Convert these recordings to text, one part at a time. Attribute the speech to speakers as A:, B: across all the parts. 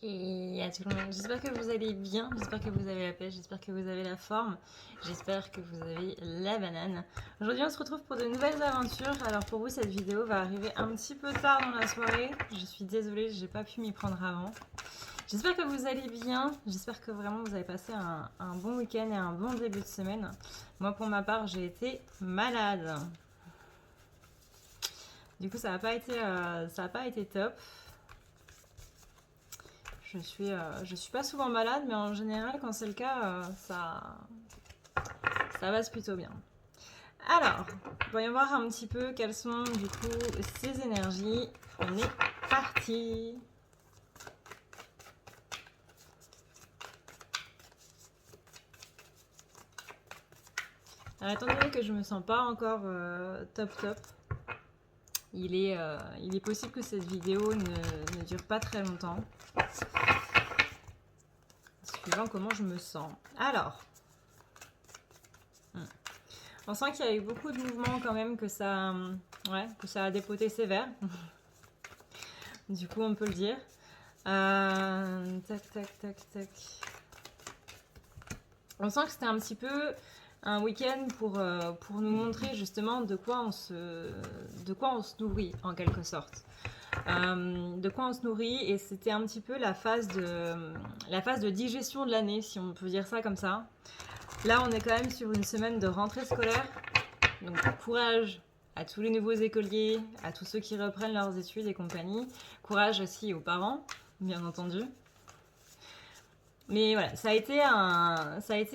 A: Et à tout le monde, j'espère que vous allez bien, j'espère que vous avez la pêche, j'espère que vous avez la forme, j'espère que vous avez la banane. Aujourd'hui on se retrouve pour de nouvelles aventures. Alors pour vous cette vidéo va arriver un petit peu tard dans la soirée, je suis désolée, j'ai pas pu m'y prendre avant. J'espère que vous allez bien, j'espère que vraiment vous avez passé un bon week-end et un bon début de semaine. Moi pour ma part j'ai été malade. Du coup ça n'a pas été top. Je suis pas souvent malade, mais en général, quand c'est le cas, ça passe plutôt bien. Alors, voyons voir un petit peu quelles sont du coup ces énergies. On est parti. Alors, étant donné que je me sens pas encore top, il est possible que cette vidéo ne dure pas très longtemps. Suivant comment je me sens. Alors, on sent qu'il y a eu beaucoup de mouvements quand même, que ça a dépoté sévère. Du coup, on peut le dire. Tac. On sent que c'était un petit peu un week-end pour nous montrer justement de quoi on se nourrit en quelque sorte. De quoi on se nourrit, et c'était un petit peu la phase de digestion de l'année, si on peut dire ça comme ça. Là, on est quand même sur une semaine de rentrée scolaire, donc courage à tous les nouveaux écoliers, à tous ceux qui reprennent leurs études et compagnie. Courage aussi aux parents, bien entendu. Mais voilà, ça a été,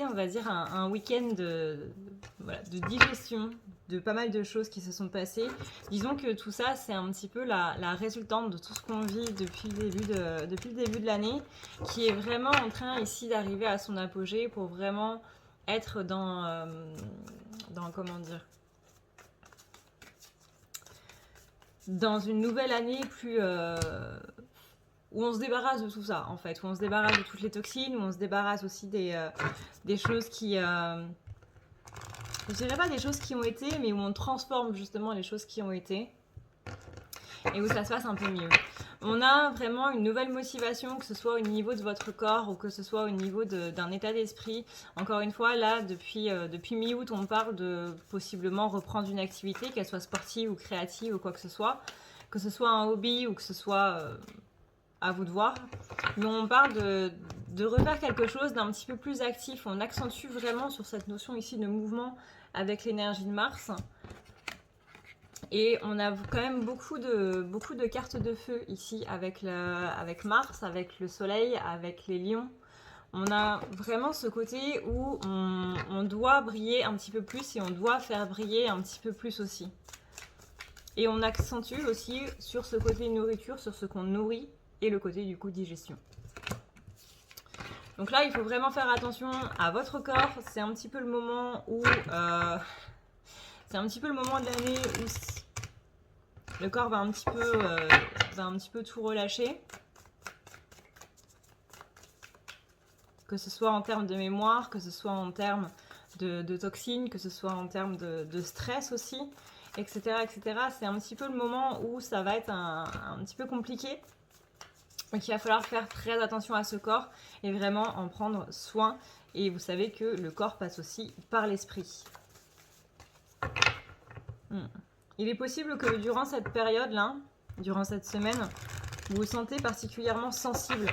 A: on va dire, un week-end de digestion de pas mal de choses qui se sont passées. Disons que tout ça, c'est un petit peu la résultante de tout ce qu'on vit depuis le début de l'année, qui est vraiment en train ici d'arriver à son apogée pour vraiment être dans comment dire, dans une nouvelle année plus où on se débarrasse de tout ça en fait, où on se débarrasse de toutes les toxines, où on se débarrasse aussi des choses qui je dirais pas des choses qui ont été, mais où on transforme justement les choses qui ont été et où ça se passe un peu mieux. On a vraiment une nouvelle motivation, que ce soit au niveau de votre corps ou que ce soit au niveau d'un état d'esprit. Encore une fois, là, depuis mi-août, on parle de possiblement reprendre une activité, qu'elle soit sportive ou créative ou quoi que ce soit un hobby ou que ce soit à vous de voir. Mais on parle de refaire quelque chose d'un petit peu plus actif. On accentue vraiment sur cette notion ici de mouvement avec l'énergie de Mars. Et on a quand même beaucoup de cartes de feu ici avec Mars, avec le Soleil, avec les lions. On a vraiment ce côté où on doit briller un petit peu plus et on doit faire briller un petit peu plus aussi. Et on accentue aussi sur ce côté nourriture, sur ce qu'on nourrit et le côté du coup digestion. Donc là, il faut vraiment faire attention à votre corps. C'est un petit peu le moment où... c'est un petit peu le moment de l'année où le corps va un petit peu tout relâcher. Que ce soit en termes de mémoire, que ce soit en termes de toxines, que ce soit en termes de stress aussi, etc. C'est un petit peu le moment où ça va être un petit peu compliqué. Donc il va falloir faire très attention à ce corps et vraiment en prendre soin. Et vous savez que le corps passe aussi par l'esprit. Il est possible que durant cette période-là, durant cette semaine, vous vous sentez particulièrement sensible.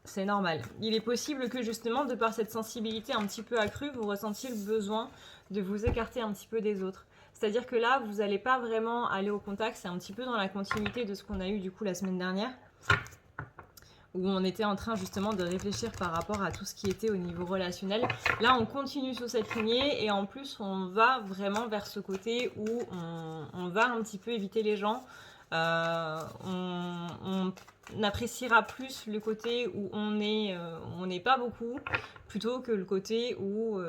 A: C'est normal. Il est possible que justement, de par cette sensibilité un petit peu accrue, vous ressentiez le besoin de vous écarter un petit peu des autres. C'est-à-dire que là, vous n'allez pas vraiment aller au contact, c'est un petit peu dans la continuité de ce qu'on a eu du coup la semaine dernière, où on était en train justement de réfléchir par rapport à tout ce qui était au niveau relationnel. Là, on continue sur cette lignée et en plus, on va vraiment vers ce côté où on va un petit peu éviter les gens. On appréciera plus le côté où on n'est pas beaucoup, plutôt que le côté où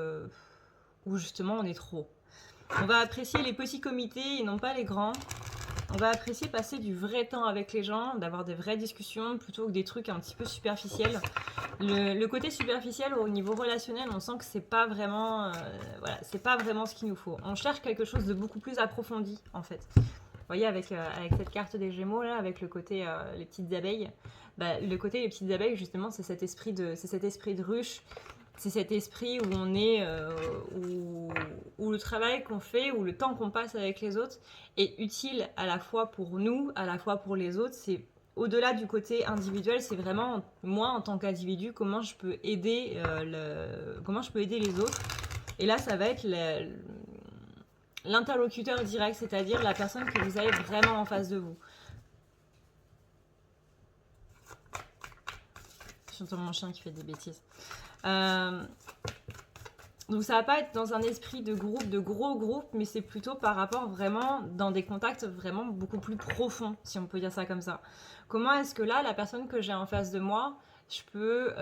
A: justement on est trop. On va apprécier les petits comités et non pas les grands. On va apprécier passer du vrai temps avec les gens, d'avoir des vraies discussions plutôt que des trucs un petit peu superficiels. Le côté superficiel au niveau relationnel, on sent que c'est pas vraiment, c'est pas vraiment ce qu'il nous faut. On cherche quelque chose de beaucoup plus approfondi en fait. Vous voyez, avec cette carte des Gémeaux, là, avec le côté les petites abeilles, bah, le côté les petites abeilles, justement, c'est cet esprit de ruche, c'est cet esprit où on est, où le travail qu'on fait, où le temps qu'on passe avec les autres est utile à la fois pour nous, à la fois pour les autres. C'est au-delà du côté individuel, c'est vraiment moi en tant qu'individu, comment je peux aider, comment je peux aider les autres. Et là, ça va être l'interlocuteur direct, c'est-à-dire la personne que vous avez vraiment en face de vous. J'entends mon chien qui fait des bêtises. Donc ça va pas être dans un esprit de groupe, de gros groupe, mais c'est plutôt par rapport vraiment dans des contacts vraiment beaucoup plus profonds, si on peut dire ça comme ça. Comment est-ce que là, la personne que j'ai en face de moi, je peux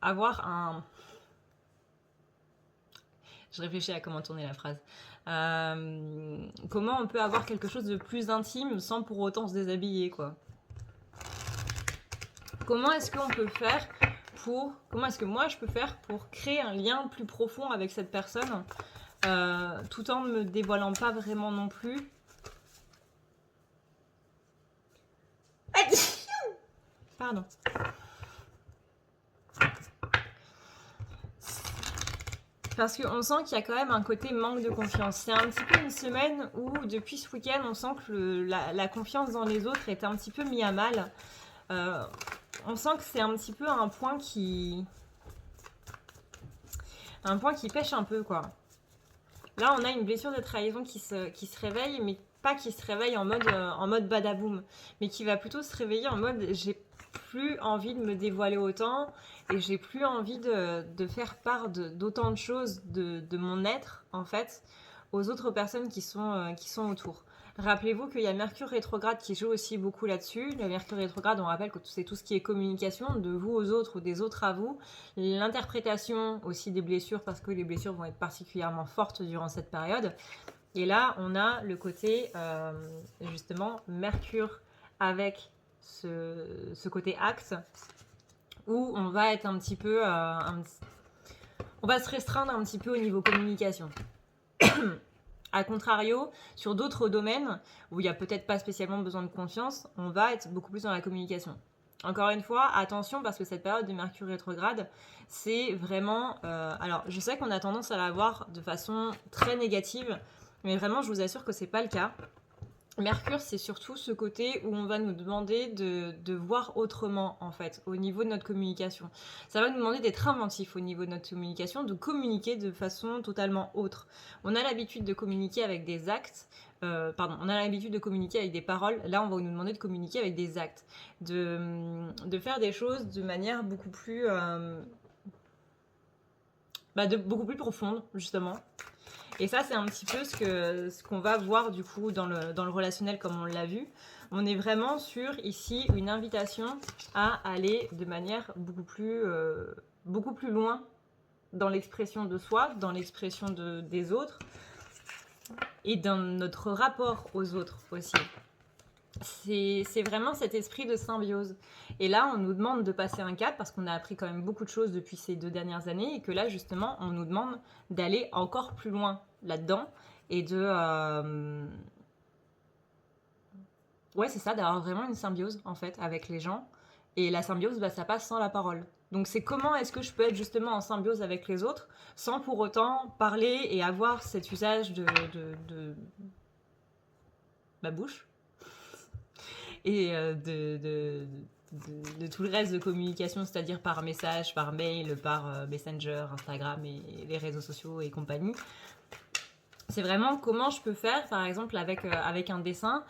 A: avoir un... Je réfléchis à comment tourner la phrase. Comment on peut avoir quelque chose de plus intime sans pour autant se déshabiller, quoi. Comment est-ce qu'on peut faire comment est-ce que moi je peux faire pour créer un lien plus profond avec cette personne tout en ne me dévoilant pas vraiment non plus. Pardon. Parce qu'on sent qu'il y a quand même un côté manque de confiance. C'est un petit peu une semaine où, depuis ce week-end, on sent que la confiance dans les autres est un petit peu mise à mal. On sent que c'est un petit peu un point qui pêche un peu, quoi. Là, on a une blessure de trahison qui se réveille, mais pas qui se réveille en mode badaboum, mais qui va plutôt se réveiller en mode j'ai plus envie de me dévoiler autant et j'ai plus envie de faire part d'autant de choses de mon être, en fait, aux autres personnes qui sont autour. Rappelez-vous qu'il y a Mercure rétrograde qui joue aussi beaucoup là-dessus. Le Mercure rétrograde, on rappelle que c'est tout ce qui est communication, de vous aux autres ou des autres à vous. L'interprétation aussi des blessures, parce que les blessures vont être particulièrement fortes durant cette période. Et là, on a le côté, justement, Mercure avec ce côté axe, où on va être un petit peu... on va se restreindre un petit peu au niveau communication. A contrario, sur d'autres domaines où il n'y a peut-être pas spécialement besoin de confiance, on va être beaucoup plus dans la communication. Encore une fois, attention parce que cette période de Mercure rétrograde, c'est vraiment... alors, je sais qu'on a tendance à la voir de façon très négative, mais vraiment, je vous assure que c'est pas le cas. Mercure, c'est surtout ce côté où on va nous demander de voir autrement, en fait, au niveau de notre communication. Ça va nous demander d'être inventif au niveau de notre communication, de communiquer de façon totalement autre. On a l'habitude de communiquer avec des actes, on a l'habitude de communiquer avec des paroles. Là, on va nous demander de communiquer avec des actes, de faire des choses de manière beaucoup plus, beaucoup plus profonde, justement. Et ça, c'est un petit peu ce qu'on va voir du coup dans le relationnel comme on l'a vu. On est vraiment sur ici une invitation à aller de manière beaucoup plus loin dans l'expression de soi, dans l'expression des autres et dans notre rapport aux autres aussi. C'est vraiment cet esprit de symbiose. Et là, on nous demande de passer un cap parce qu'on a appris quand même beaucoup de choses depuis ces 2 dernières années et que là, justement, on nous demande d'aller encore plus loin là-dedans et ouais, c'est ça, d'avoir vraiment une symbiose, en fait, avec les gens. Et la symbiose, ça passe sans la parole. Donc c'est comment est-ce que je peux être justement en symbiose avec les autres sans pour autant parler et avoir cet usage de ma bouche et de tout le reste de communication, c'est-à-dire par message, par mail, par Messenger, Instagram et les réseaux sociaux et compagnie. C'est vraiment comment je peux faire, par exemple avec un dessin,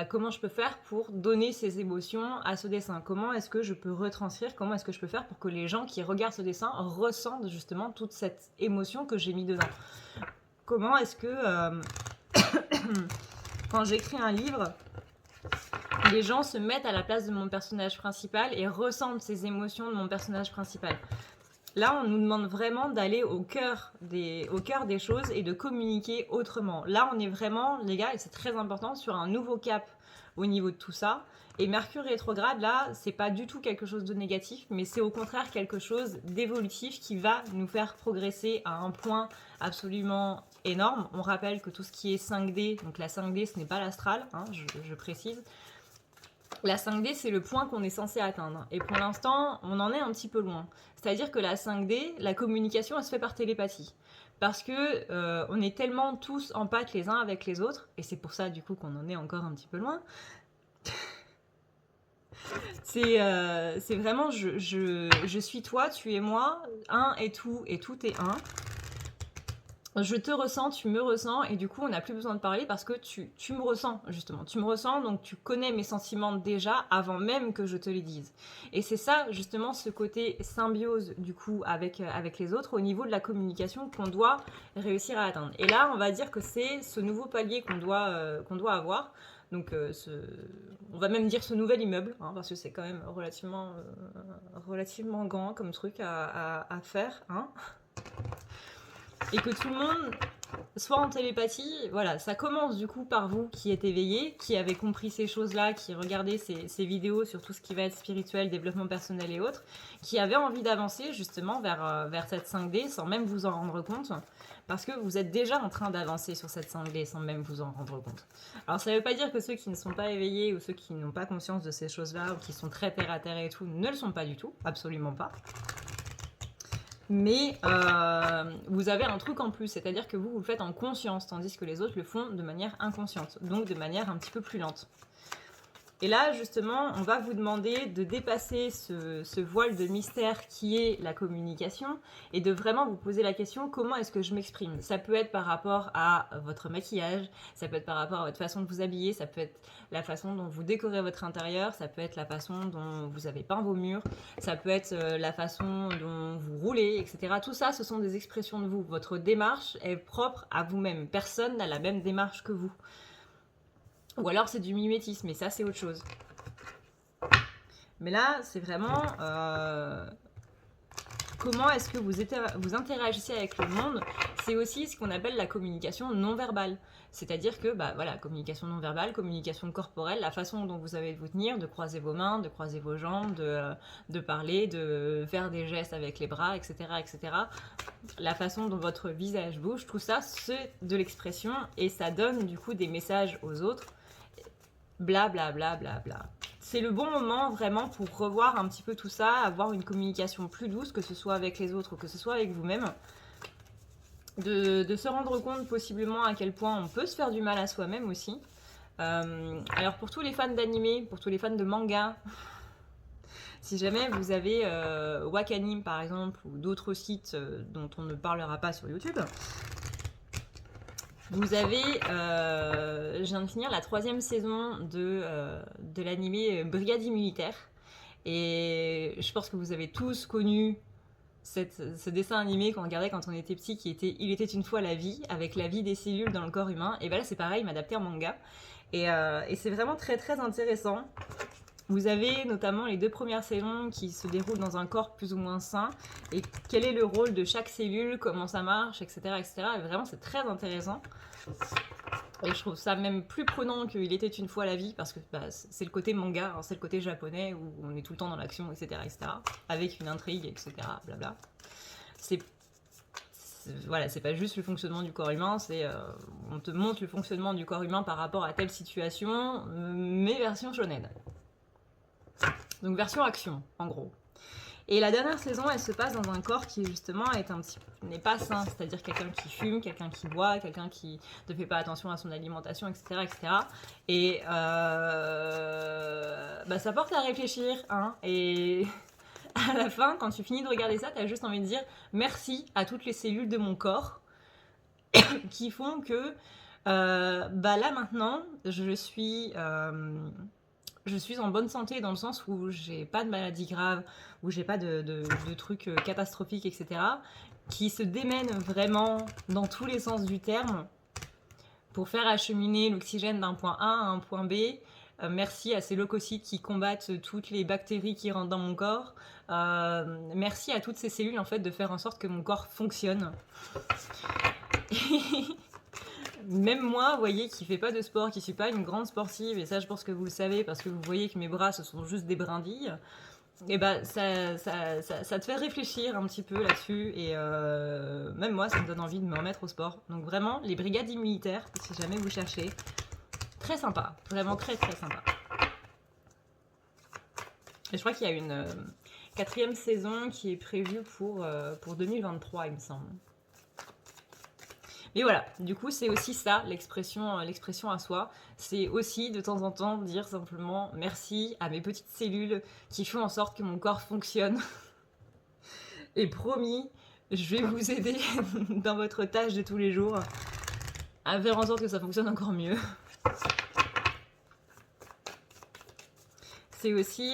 A: comment je peux faire pour donner ces émotions à ce dessin. Comment est-ce que je peux retranscrire, comment est-ce que je peux faire pour que les gens qui regardent ce dessin ressentent justement toute cette émotion que j'ai mis dedans. Comment est-ce que quand j'écris un livre, les gens se mettent à la place de mon personnage principal et ressentent ces émotions de mon personnage principal. Là, on nous demande vraiment d'aller au cœur des choses et de communiquer autrement. Là, on est vraiment, les gars, et c'est très important, sur un nouveau cap au niveau de tout ça. Et Mercure rétrograde, là, c'est pas du tout quelque chose de négatif, mais c'est au contraire quelque chose d'évolutif qui va nous faire progresser à un point absolument énorme. On rappelle que tout ce qui est 5D, donc la 5D ce n'est pas l'astral, hein, je précise. La 5D c'est le point qu'on est censé atteindre. Et pour l'instant, on en est un petit peu loin. C'est-à-dire que la 5D, la communication, elle se fait par télépathie. Parce que on est tellement tous en pâte les uns avec les autres, et c'est pour ça du coup qu'on en est encore un petit peu loin. C'est vraiment je suis toi, tu es moi, un est tout et tout est un. Je te ressens, tu me ressens, et du coup on n'a plus besoin de parler parce que tu me ressens justement. Tu me ressens, donc tu connais mes sentiments déjà avant même que je te les dise. Et c'est ça justement ce côté symbiose du coup avec les autres au niveau de la communication qu'on doit réussir à atteindre. Et là on va dire que c'est ce nouveau palier qu'on doit avoir. Donc on va même dire ce nouvel immeuble, hein, parce que c'est quand même relativement grand comme truc à faire. Hein, et que tout le monde soit en télépathie, voilà, ça commence du coup par vous qui êtes éveillé, qui avez compris ces choses-là, qui regardez ces vidéos sur tout ce qui va être spirituel, développement personnel et autres, qui avez envie d'avancer justement vers cette 5D sans même vous en rendre compte, parce que vous êtes déjà en train d'avancer sur cette 5D sans même vous en rendre compte. Alors ça ne veut pas dire que ceux qui ne sont pas éveillés ou ceux qui n'ont pas conscience de ces choses-là ou qui sont très terre à terre et tout ne le sont pas du tout, absolument pas. Mais vous avez un truc en plus, c'est-à-dire que vous le faites en conscience, tandis que les autres le font de manière inconsciente, donc de manière un petit peu plus lente. Et là, justement, on va vous demander de dépasser ce voile de mystère qui est la communication et de vraiment vous poser la question, comment est-ce que je m'exprime ? Ça peut être par rapport à votre maquillage, ça peut être par rapport à votre façon de vous habiller, ça peut être la façon dont vous décorez votre intérieur, ça peut être la façon dont vous avez peint vos murs, ça peut être la façon dont vous roulez, etc. Tout ça, ce sont des expressions de vous. Votre démarche est propre à vous-même. Personne n'a la même démarche que vous. Ou alors c'est du mimétisme, mais ça c'est autre chose. Mais là, c'est vraiment comment est-ce que vous interagissez avec le monde. C'est aussi ce qu'on appelle la communication non verbale. C'est-à-dire que, voilà, communication non verbale, communication corporelle, la façon dont vous avez de vous tenir, de croiser vos mains, de croiser vos jambes, de parler, de faire des gestes avec les bras, etc., etc. La façon dont votre visage bouge, tout ça, c'est de l'expression et ça donne du coup des messages aux autres. Bla bla bla bla bla. C'est le bon moment vraiment pour revoir un petit peu tout ça, avoir une communication plus douce, que ce soit avec les autres ou que ce soit avec vous-même. De se rendre compte possiblement à quel point on peut se faire du mal à soi-même aussi. Alors pour tous les fans d'anime, pour tous les fans de manga, si jamais vous avez Wakanim par exemple ou d'autres sites dont on ne parlera pas sur YouTube, vous avez, je viens de finir la 3e saison de l'anime Brigade Militaire. Et je pense que vous avez tous connu ce dessin animé qu'on regardait quand on était petit, qui était Il était une fois la vie, avec la vie des cellules dans le corps humain. Et ben là c'est pareil, il m'a adapté en manga. Et c'est vraiment très très intéressant. Vous avez notamment les 2 premières saisons qui se déroulent dans un corps plus ou moins sain, et quel est le rôle de chaque cellule, comment ça marche, etc. etc. Et vraiment, c'est très intéressant. Et je trouve ça même plus prenant qu'il était une fois la vie, parce que c'est le côté manga, hein, c'est le côté japonais où on est tout le temps dans l'action, etc., etc. Avec une intrigue, etc. Blabla. Voilà, c'est pas juste le fonctionnement du corps humain, c'est on te montre le fonctionnement du corps humain par rapport à telle situation, mais version shonen. Donc version action, en gros. Et la dernière saison, elle se passe dans un corps qui justement n'est pas sain, c'est-à-dire quelqu'un qui fume, quelqu'un qui boit, quelqu'un qui ne fait pas attention à son alimentation, etc., etc. Et ça porte à réfléchir, hein. Et à la fin, quand tu finis de regarder ça, t'as juste envie de dire merci à toutes les cellules de mon corps qui font que là maintenant, je suis en bonne santé dans le sens où j'ai pas de maladie grave, où j'ai pas de trucs catastrophiques, etc. qui se démènent vraiment dans tous les sens du terme pour faire acheminer l'oxygène d'un point A à un point B. Merci à ces leucocytes qui combattent toutes les bactéries qui rentrent dans mon corps. Merci à toutes ces cellules en fait de faire en sorte que mon corps fonctionne. Même moi, vous voyez, qui fait pas de sport, qui suis pas une grande sportive, et ça je pense que vous le savez parce que vous voyez que mes bras ce sont juste des brindilles, et bah ça te fait réfléchir un petit peu là-dessus et même moi ça me donne envie de me remettre au sport. Donc vraiment les brigades immunitaires, si jamais vous cherchez, très sympa, vraiment très très sympa. Et je crois qu'il y a une 4e saison qui est prévue pour 2023 il me semble. Mais voilà, du coup, c'est aussi ça, l'expression à soi. C'est aussi de temps en temps dire simplement merci à mes petites cellules qui font en sorte que mon corps fonctionne. Et promis, je vais vous aider dans votre tâche de tous les jours à faire en sorte que ça fonctionne encore mieux. C'est aussi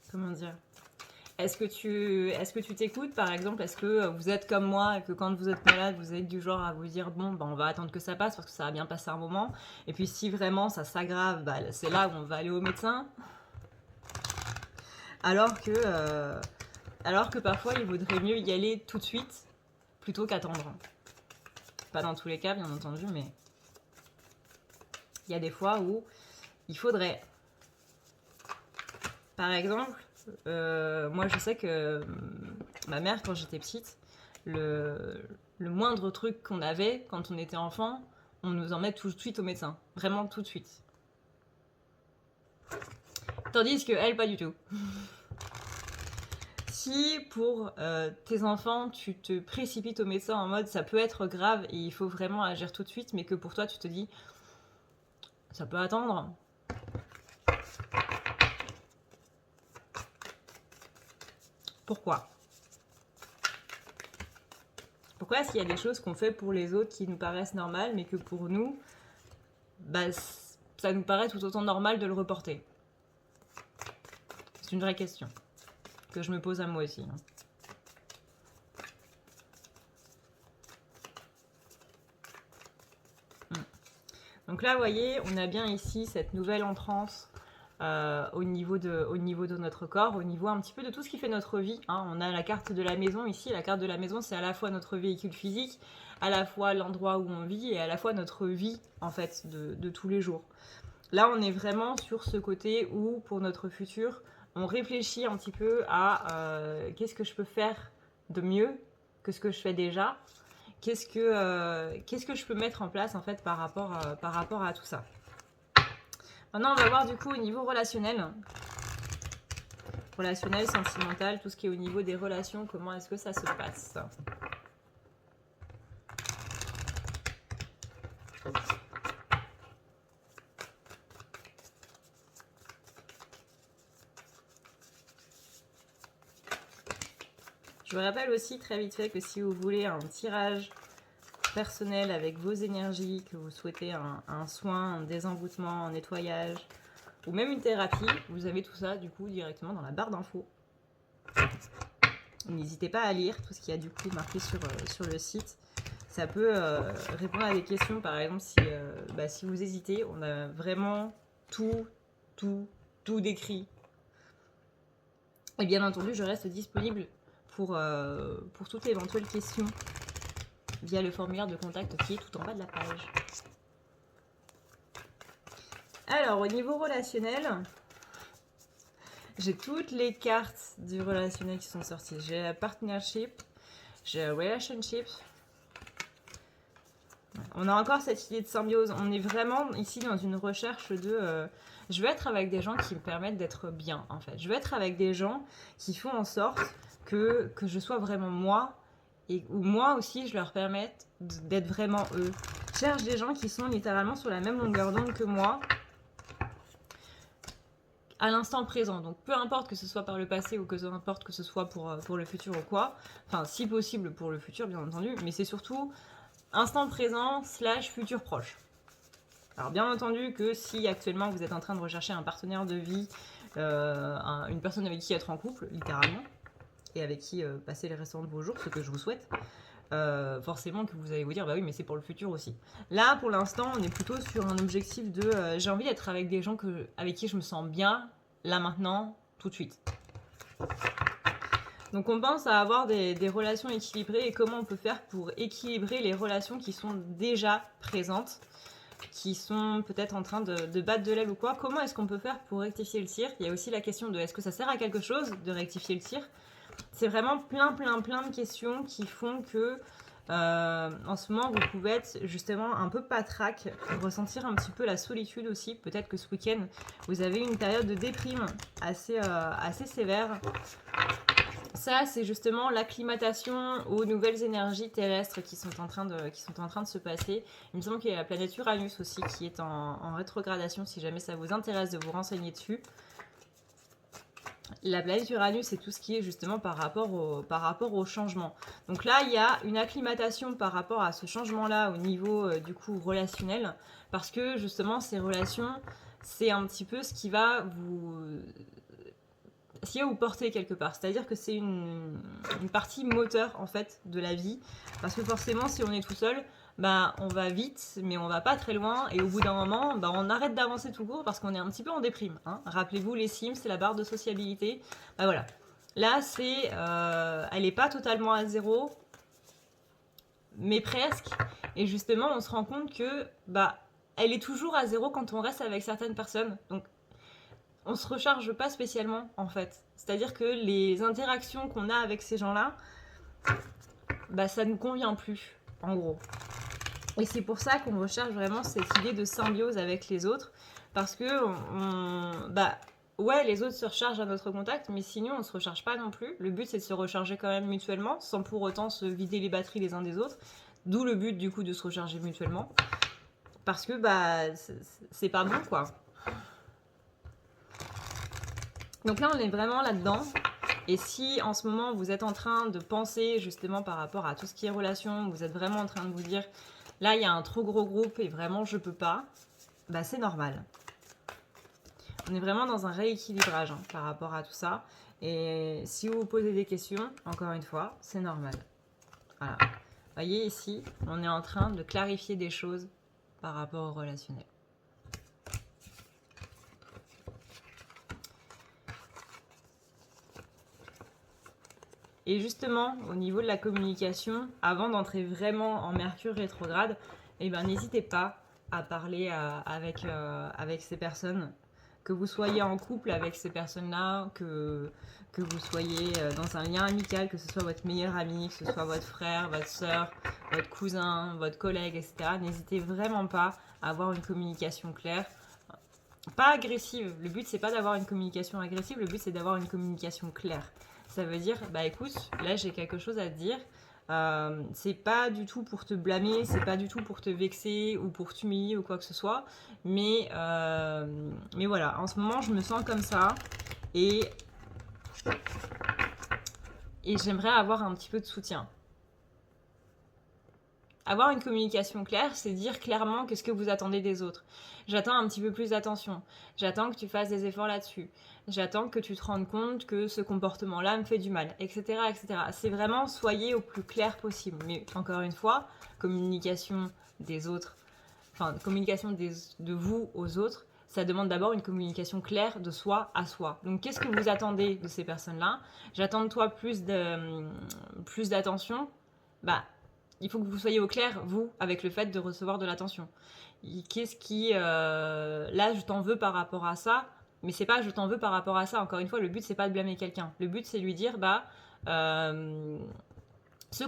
A: comment dire, est-ce que tu t'écoutes par exemple? Est-ce que vous êtes comme moi et que quand vous êtes malade, vous êtes du genre à vous dire bon, bah, on va attendre que ça passe parce que ça va bien passer un moment. Et puis si vraiment ça s'aggrave, bah, c'est là où on va aller au médecin. Alors que parfois il vaudrait mieux y aller tout de suite plutôt qu'attendre. Pas dans tous les cas bien entendu, mais il y a des fois où il faudrait. Par exemple, moi je sais que ma mère quand j'étais petite, le moindre truc qu'on avait quand on était enfant, on nous emmène tout de suite au médecin. Vraiment tout de suite. Tandis que elle, pas du tout. Si pour tes enfants, tu te précipites au médecin en mode ça peut être grave et il faut vraiment agir tout de suite, mais que pour toi tu te dis ça peut attendre. Pourquoi? Pourquoi est-ce qu'il y a des choses qu'on fait pour les autres qui nous paraissent normales, mais que pour nous, bah, ça nous paraît tout autant normal de le reporter? C'est une vraie question que je me pose à moi aussi. Donc là, vous voyez, on a bien ici cette nouvelle entrance au niveau de notre corps, au niveau un petit peu de tout ce qui fait notre vie. Hein. On a la carte de la maison ici. La carte de la maison, c'est à la fois notre véhicule physique, à la fois l'endroit où on vit et à la fois notre vie, en fait, de tous les jours. Là, on est vraiment sur ce côté où, pour notre futur, on réfléchit un petit peu à qu'est-ce que je peux faire de mieux que ce que je fais déjà. Qu'est-ce que je peux mettre en place en fait par rapport à tout ça. Maintenant, on va voir du coup au niveau relationnel. Relationnel, sentimental, tout ce qui est au niveau des relations, comment est-ce que ça se passe? Je vous rappelle aussi très vite fait que si vous voulez un tirage personnel avec vos énergies, que vous souhaitez un soin, un désenvoûtement, un nettoyage, ou même une thérapie, vous avez tout ça du coup directement dans la barre d'infos. N'hésitez pas à lire tout ce qu'il y a du coup marqué sur le site. Ça peut répondre à des questions, par exemple si vous hésitez, on a vraiment tout décrit. Et bien entendu, je reste disponible pour toute éventuelle question via le formulaire de contact qui est tout en bas de la page. Alors, au niveau relationnel, j'ai toutes les cartes du relationnel qui sont sorties. J'ai la partnership, j'ai la relationship. On a encore cette idée de symbiose. On est vraiment ici dans une recherche de... je veux être avec des gens qui me permettent d'être bien, en fait. Je veux être avec des gens qui font en sorte que je sois vraiment moi et où moi aussi je leur permette d'être vraiment eux. Je cherche des gens qui sont littéralement sur la même longueur d'onde que moi à l'instant présent. Donc peu importe que ce soit par le passé ou que peu importe que ce soit pour le futur ou quoi. Enfin, si possible pour le futur, bien entendu. Mais c'est surtout instant présent / futur proche. Alors bien entendu que si actuellement vous êtes en train de rechercher un partenaire de vie, une personne avec qui être en couple, littéralement, et avec qui passer les restants de vos jours, ce que je vous souhaite, forcément que vous allez vous dire bah oui mais c'est pour le futur aussi. Là pour l'instant on est plutôt sur un objectif de j'ai envie d'être avec des gens avec qui je me sens bien, là maintenant, tout de suite. Donc on pense à avoir des relations équilibrées et comment on peut faire pour équilibrer les relations qui sont déjà présentes. qui sont peut-être en train de battre de l'aile ou quoi. Comment est-ce qu'on peut faire pour rectifier le tir? Il y a aussi la question de est-ce que ça sert à quelque chose de rectifier le tir? C'est vraiment plein de questions qui font que en ce moment vous pouvez être justement un peu patraque, ressentir un petit peu la solitude aussi. Peut-être que ce week-end vous avez une période de déprime assez sévère. Ça, c'est justement l'acclimatation aux nouvelles énergies terrestres qui sont en train de se passer. Il me semble qu'il y a la planète Uranus aussi qui est en rétrogradation, si jamais ça vous intéresse de vous renseigner dessus. La planète Uranus, c'est tout ce qui est justement par rapport au changement. Donc là, il y a une acclimatation par rapport à ce changement-là au niveau du coup relationnel, parce que justement, ces relations, c'est un petit peu ce qui va vous porter quelque part. C'est-à-dire que c'est une partie moteur en fait de la vie, parce que forcément, si on est tout seul, bah, on va vite, mais on va pas très loin, et au bout d'un moment, bah, on arrête d'avancer tout court parce qu'on est un petit peu en déprime. Hein. Rappelez-vous, les Sims, c'est la barre de sociabilité. Bah voilà. Là, elle est pas totalement à zéro, mais presque. Et justement, on se rend compte que, bah, elle est toujours à zéro quand on reste avec certaines personnes. Donc, on se recharge pas spécialement, en fait. C'est-à-dire que les interactions qu'on a avec ces gens-là, bah, ça nous convient plus, en gros. Et c'est pour ça qu'on recherche vraiment cette idée de symbiose avec les autres, parce que ouais, les autres se rechargent à notre contact, mais sinon on se recharge pas non plus. Le but c'est de se recharger quand même mutuellement, sans pour autant se vider les batteries les uns des autres. D'où le but du coup de se recharger mutuellement, parce que bah c'est pas bon quoi. Donc là on est vraiment là-dedans. Et si en ce moment vous êtes en train de penser justement par rapport à tout ce qui est relation, vous êtes vraiment en train de vous dire là, il y a un trop gros groupe et vraiment, je peux pas. Bah, c'est normal. On est vraiment dans un rééquilibrage par rapport à tout ça. Et si vous vous posez des questions, encore une fois, c'est normal. Voilà. Vous voyez ici, on est en train de clarifier des choses par rapport au relationnel. Et justement, au niveau de la communication, avant d'entrer vraiment en Mercure rétrograde, eh ben, n'hésitez pas à parler avec ces personnes. Que vous soyez en couple avec ces personnes-là, que vous soyez dans un lien amical, que ce soit votre meilleur ami, que ce soit votre frère, votre soeur, votre cousin, votre collègue, etc. N'hésitez vraiment pas à avoir une communication claire. Pas agressive. Le but, c'est pas d'avoir une communication agressive, le but, c'est d'avoir une communication claire. Ça veut dire, bah écoute, là j'ai quelque chose à te dire. C'est pas du tout pour te blâmer, c'est pas du tout pour te vexer ou pour t'humilier ou quoi que ce soit. Mais voilà, en ce moment je me sens comme ça et j'aimerais avoir un petit peu de soutien. Avoir une communication claire, c'est dire clairement qu'est-ce que vous attendez des autres. J'attends un petit peu plus d'attention. J'attends que tu fasses des efforts là-dessus. J'attends que tu te rendes compte que ce comportement-là me fait du mal, etc., etc. C'est vraiment soyez au plus clair possible. Mais encore une fois, communication des autres, enfin communication de vous aux autres, ça demande d'abord une communication claire de soi à soi. Donc qu'est-ce que vous attendez de ces personnes-là? J'attends de toi plus d'attention. Bah il faut que vous soyez au clair, vous, avec le fait de recevoir de l'attention. Qu'est-ce qui... là, je t'en veux par rapport à ça, mais c'est pas je t'en veux par rapport à ça. Encore une fois, le but, c'est pas de blâmer quelqu'un. Le but, c'est lui dire, ce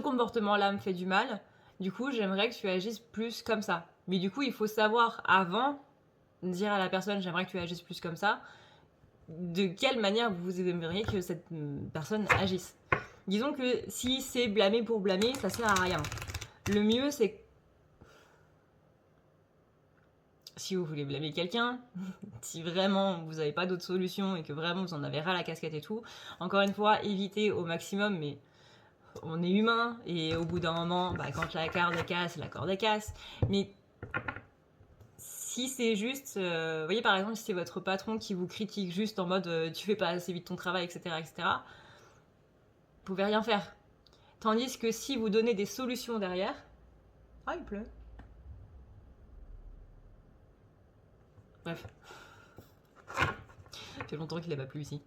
A: comportement-là me fait du mal, du coup, j'aimerais que tu agisses plus comme ça. Mais du coup, il faut savoir, avant, dire à la personne, j'aimerais que tu agisses plus comme ça, de quelle manière vous aimeriez que cette personne agisse. Disons que si c'est blâmer pour blâmer, ça sert à rien. Le mieux, c'est si vous voulez blâmer quelqu'un, si vraiment vous n'avez pas d'autre solution et que vraiment vous en avez ras la casquette et tout, encore une fois, évitez au maximum, mais on est humain et au bout d'un moment, bah, quand la corde est casse, la corde est casse. Mais si c'est juste, vous voyez par exemple, si c'est votre patron qui vous critique juste en mode tu fais pas assez vite ton travail, etc., etc., vous pouvez rien faire. Tandis que si vous donnez des solutions derrière... Ah, il pleut. Bref. Ça fait longtemps qu'il n'a pas plu ici.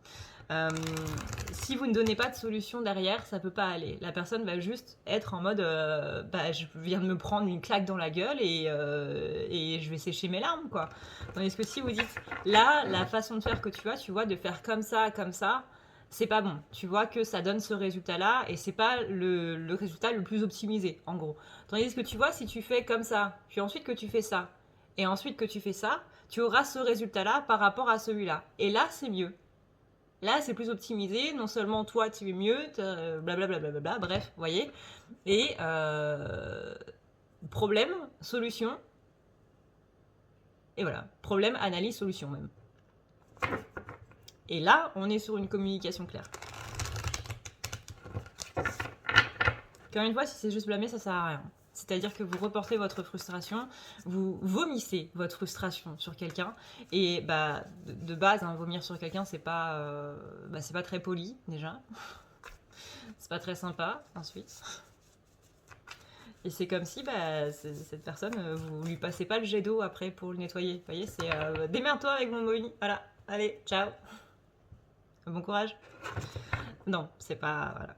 A: Si vous ne donnez pas de solution derrière, ça peut pas aller. La personne va juste être en mode je viens de me prendre une claque dans la gueule et je vais sécher mes larmes, quoi. Tandis que si vous dites là, la façon de faire que tu vois, de faire comme ça, c'est pas bon. Tu vois que ça donne ce résultat-là et c'est pas le résultat le plus optimisé, en gros. Tandis que tu vois, si tu fais comme ça, puis ensuite que tu fais ça, et ensuite que tu fais ça, tu auras ce résultat-là par rapport à celui-là. Et là, c'est mieux. Là, c'est plus optimisé. Non seulement toi, tu es mieux, blablabla, bla, bref, vous voyez. Et problème, solution. Et voilà. Problème, analyse, solution même. Et là, on est sur une communication claire. Encore une fois, si c'est juste blâmer, ça sert à rien. C'est-à-dire que vous reportez votre frustration, vous vomissez votre frustration sur quelqu'un. Et de base, hein, vomir sur quelqu'un, c'est pas très poli, déjà. C'est pas très sympa, ensuite. Et c'est comme si cette personne, vous lui passez pas le jet d'eau après pour le nettoyer. Vous voyez, c'est démerde-toi avec mon boni. Voilà, allez, ciao. Bon courage. Non, c'est pas... Voilà.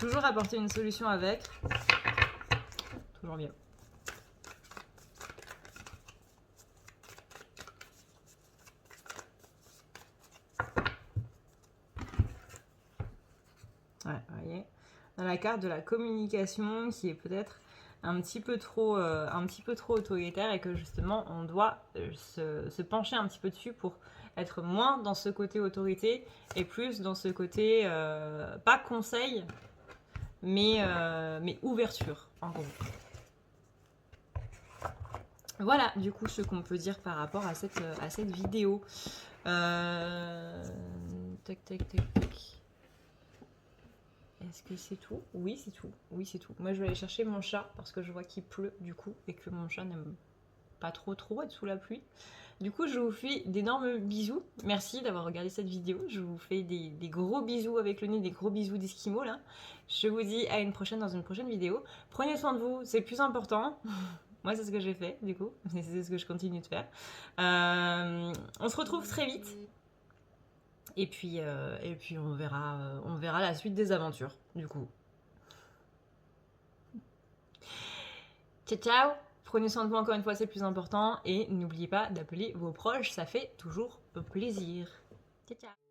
A: Toujours apporter une solution avec. Toujours bien. Ouais, vous voyez. Dans la carte de la communication qui est peut-être un petit peu trop autoritaire et que justement on doit se pencher un petit peu dessus pour être moins dans ce côté autorité et plus dans ce côté pas conseil mais ouverture en gros. Voilà du coup ce qu'on peut dire par rapport à cette vidéo. Tac tac tac tac. Est-ce que c'est tout? Oui, c'est tout. Oui, c'est tout. Moi, je vais aller chercher mon chat parce que je vois qu'il pleut du coup et que mon chat n'aime pas trop être sous la pluie. Du coup, je vous fais d'énormes bisous. Merci d'avoir regardé cette vidéo. Je vous fais des gros bisous avec le nez, des gros bisous d'Eskimo là. Je vous dis à une prochaine dans une prochaine vidéo. Prenez soin de vous, c'est le plus important. Moi, c'est ce que j'ai fait du coup. C'est ce que je continue de faire. On se retrouve très vite. Et puis on verra la suite des aventures, du coup. Ciao, ciao. Prenez soin de vous encore une fois, c'est le plus important. Et n'oubliez pas d'appeler vos proches, ça fait toujours plaisir. Ciao, ciao.